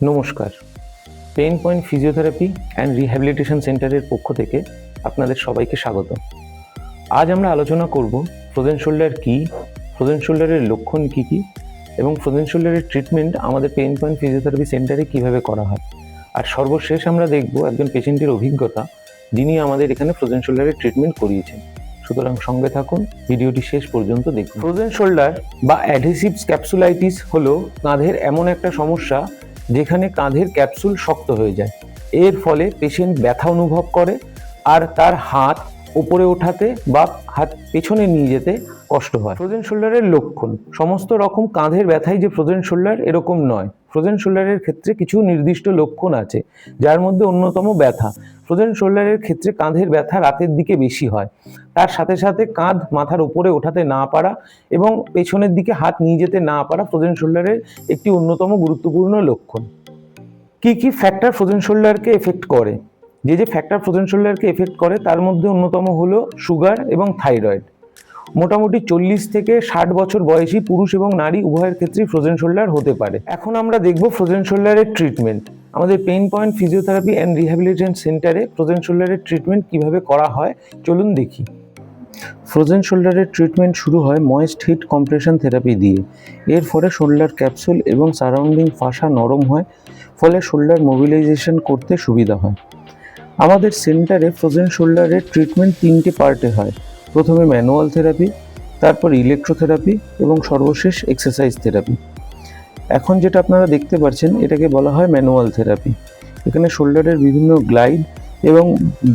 নমস্কার, pain point physiotherapy and rehabilitation সেন্টারের পক্ষ থেকে আপনাদের সবাইকে স্বাগত। আজ আমরা আলোচনা করব ফ্রোজেন শোল্ডার কী, ফ্রোজেন শোল্ডারের লক্ষণ কী কী এবং ফ্রোজেন শোল্ডারের ট্রিটমেন্ট আমাদের পেইন পয়েন্ট ফিজিওথেরাপি সেন্টারে কীভাবে করা হয়। আর সর্বশেষ আমরা দেখব একজন পেশেন্টের অভিজ্ঞতা, যিনি আমাদের এখানে ফ্রোজেন শোল্ডারের ট্রিটমেন্ট করিয়েছেন। সুতরাং সঙ্গে থাকুন, ভিডিওটি শেষ পর্যন্ত দেখুন। ফ্রোজেন শোল্ডার বা অ্যাডহেসিভ ক্যাপসুলাইটিস হলো কাঁধের এমন একটা সমস্যা যেখানে কাঁধের ক্যাপসুল শক্ত হয়ে যায়। এর ফলে পেশেন্ট ব্যথা অনুভব করে আর তার হাত উপরে ওঠাতে বা হাত পেছনে নিয়ে যেতে কষ্ট হয়। ফ্রোজেন শোল্ডারের লক্ষণ, সমস্ত রকম কাঁধের ব্যথাই যে ফ্রোজেন শোল্ডার এরকম নয়। ফ্রোজেন শোল্ডারের ক্ষেত্রে কিছু নির্দিষ্ট লক্ষণ আছে, যার মধ্যে অন্যতম ব্যথা। ফ্রোজেন শোল্ডারের ক্ষেত্রে কাঁধের ব্যথা রাতের দিকে বেশি হয়, তার সাথে সাথে কাঁধ মাথার উপরে ওঠাতে না পারা এবং পেছনের দিকে হাত নিয়ে যেতে না পারা ফ্রোজেন শোল্ডারের একটি অন্যতম গুরুত্বপূর্ণ লক্ষণ। কি কি ফ্যাক্টর ফ্রোজেন শোল্ডারকে এফেক্ট করে? যে ফ্যাক্টর ফ্রোজেন শোল্ডারকে এফেক্ট করে তার মধ্যে অন্যতম হলো সুগার এবং থাইরয়েড। মোটামুটি 40 থেকে 60 বছর বয়সী পুরুষ এবং নারী উভয়ের ক্ষেত্রেই ফ্রোজেন শোল্ডার হতে পারে। এখন আমরা দেখব ফ্রোজেন শোল্ডারের ট্রিটমেন্ট। আমাদের pain point physiotherapy and rehabilitation সেন্টারে ফ্রোজেন শোল্ডারের ট্রিটমেন্ট কিভাবে করা হয় চলুন দেখি। ফ্রোজেন শোল্ডারের ট্রিটমেন্ট শুরু হয় ময়েস্ট হিট কম্প্রেশন থেরাপি দিয়ে। এর ফলে শোল্ডার ক্যাপসুল এবং সারাউন্ডিং ফাসা নরম হয়, ফলে শোল্ডার মোবিলাইজেশন করতে সুবিধা হয়। আমাদের সেন্টারে ফ্রোজেন শোল্ডারের ট্রিটমেন্ট 3টে পার্টে হয়। প্রথমে ম্যানুয়াল থেরাপি, তারপর ইলেকট্রোথেরাপি এবং সর্বশেষ এক্সারসাইজ থেরাপি। এখন যেটা আপনারা দেখতে পাচ্ছেন এটাকে বলা হয় ম্যানুয়াল থেরাপি। এখানে শোল্ডারের বিভিন্ন গ্লাইড এবং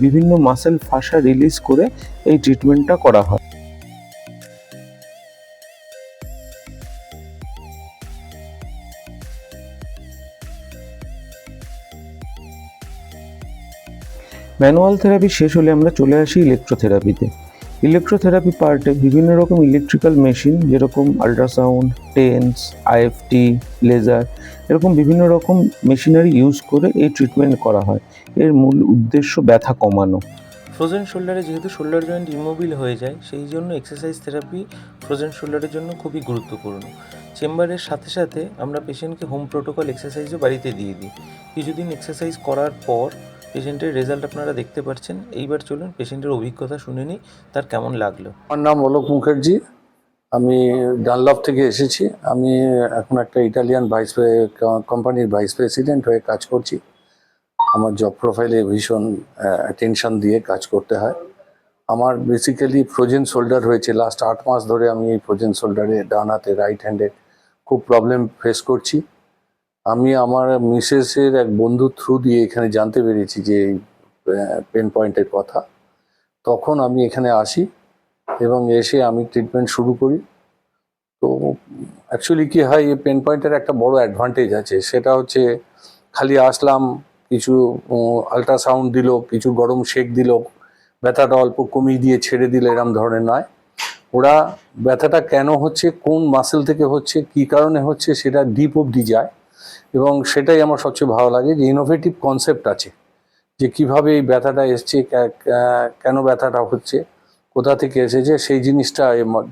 বিভিন্ন মাসেল ফাসা রিলিজ করে এই ট্রিটমেন্টটা করা হয়। ম্যানুয়াল থেরাপি শেষ হলে আমরা চলে আসি ইলেকট্রোথেরাপিতে। ইলেকট্রোথেরাপি পার্টে বিভিন্ন রকম ইলেকট্রিক্যাল মেশিন, যেরকম আল্ট্রাসাউন্ড, টেন্স, আইএফটি, লেজার, এরকম বিভিন্ন রকম মেশিনারি ইউজ করে এই ট্রিটমেন্ট করা হয়। এর মূল উদ্দেশ্য ব্যথা কমানো। ফ্রোজেন শোল্ডারে যেহেতু শোল্ডার জয়েন্ট ইমোবিল হয়ে যায়, সেই জন্য এক্সারসাইজ থেরাপি ফ্রোজেন শোল্ডারের জন্য খুবই গুরুত্বপূর্ণ। চেম্বারের সাথে সাথে আমরা পেশেন্টকে হোম প্রোটোকল এক্সারসাইজও বাড়িতে দিয়ে দিই। কিছুদিন এক্সারসাইজ করার পর পেশেন্টের রেজাল্ট আপনারা দেখতে পাচ্ছেন। এইবার চলুন পেশেন্টের অভিজ্ঞতা শুনে নিই, তার কেমন লাগলো। আমার নাম অলোক মুখার্জি, আমি ডানলপ থেকে এসেছি। আমি এখন একটা ইটালিয়ান কোম্পানির ভাইস প্রেসিডেন্ট হয়ে কাজ করছি। আমার জব প্রোফাইলে ভীষণ অ্যাটেনশন দিয়ে কাজ করতে হয়। আমার বেসিক্যালি ফ্রোজেন শোল্ডার হয়েছে। লাস্ট 8 মাস ধরে আমি এই ফ্রোজেন শোল্ডারে ডান হাতে রাইট হ্যান্ডে খুব প্রবলেম ফেস করছি। আমি আমার মিসেসের এক বন্ধু থ্রু দিয়ে এখানে জানতে পেরেছি যে এই পেন পয়েন্টের কথা। তখন আমি এখানে আসি এবং এসে আমি ট্রিটমেন্ট শুরু করি। তো অ্যাকচুয়ালি কী হয়, এই পেন পয়েন্টের একটা বড় অ্যাডভান্টেজ আছে, সেটা হচ্ছে খালি আসলাম, কিছু আল্ট্রাসাউন্ড দিল, কিছু গরম শেক দিল, ব্যথাটা অল্প কমিয়ে দিয়ে ছেড়ে দিল, এরম ধরনের নয়। ওরা ব্যথাটা কেন হচ্ছে, কোন মাসেল থেকে হচ্ছে, কী কারণে হচ্ছে, সেটা ডিপ অবধি যায়। এবং সেটাই আমার সবচেয়ে ভালো লাগে যে ইনোভেটিভ কনসেপ্ট আছে, যে কিভাবে এই ব্যথাটা এসছে, কেন ব্যথাটা হচ্ছে, কোথা থেকে এসেছে, সেই জিনিসটা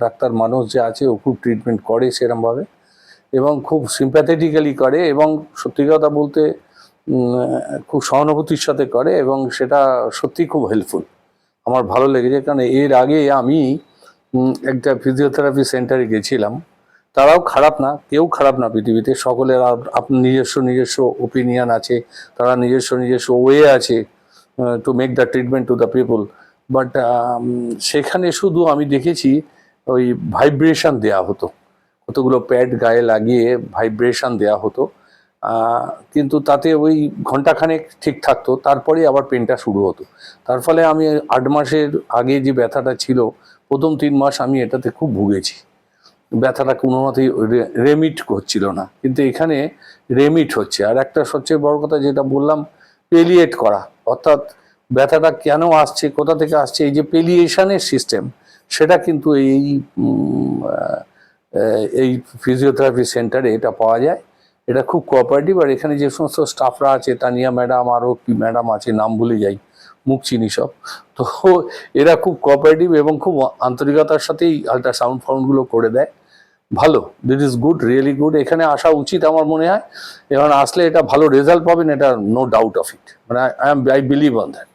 ডাক্তার মানুষ যে আছে ও খুব ট্রিটমেন্ট করে সেরমভাবে এবং খুব সিম্প্যাথেটিক্যালি করে এবং সত্যি কথা বলতে খুব সহানুভূতির সাথে করে এবং সেটা সত্যি খুব হেল্পফুল। আমার ভালো লেগেছে, কারণ এর আগে আমি একটা ফিজিওথেরাপি সেন্টারে গেছিলাম। তারাও খারাপ না, কেউ খারাপ না পৃথিবীতে, সকলের আপনার নিজস্ব ওপিনিয়ন আছে, তারা নিজস্ব ওয়ে আছে to make the treatment to the people. But সেখানে শুধু আমি দেখেছি ওই ভাইব্রেশন দেয়া হতো, কতগুলো প্যাড গায়ে লাগিয়ে ভাইব্রেশন দেয়া হতো, কিন্তু তাতে ওই ঘন্টাখানেক ঠিক থাকতো, তারপরে আবার পেনটা শুরু হতো। তার ফলে আমি 8 মাসের আগে যে ব্যথাটা ছিল, প্রথম 3 মাস আমি এটাতে খুব ভুগেছি। ব্যথাটা কোনো মতেই রেমিট হচ্ছিল না, কিন্তু এখানে রেমিট হচ্ছে। আর একটা সবচেয়ে বড় কথা যেটা বললাম, পেলিয়েট করা, অর্থাৎ ব্যথাটা কেন আসছে, কোথা থেকে আসছে, এই যে পেলিয়েশনের সিস্টেম, সেটা কিন্তু এই ফিজিওথেরাপি সেন্টারে এটা পাওয়া যায়। এটা খুব কোঅপারেটিভ। আর এখানে যে সমস্ত স্টাফরা আছে, তানিয়া ম্যাডাম, আরও কি ম্যাডাম আছে, নাম ভুলে যাই, মুখ চিনি সব, তো এরা খুব কোঅপারেটিভ এবং খুব আন্তরিকতার সাথেই আল্ট্রাসাউন্ড ফাউন্ডগুলো করে দেয়। ভালো, this is good, really good. এখানে আসা উচিত আমার মনে হয়, এবং আসলে এটা ভালো রেজাল্ট পাবেন, এটা নো ডাউট অফ ইট, মানে আই বিলিভ অন দ্যাট।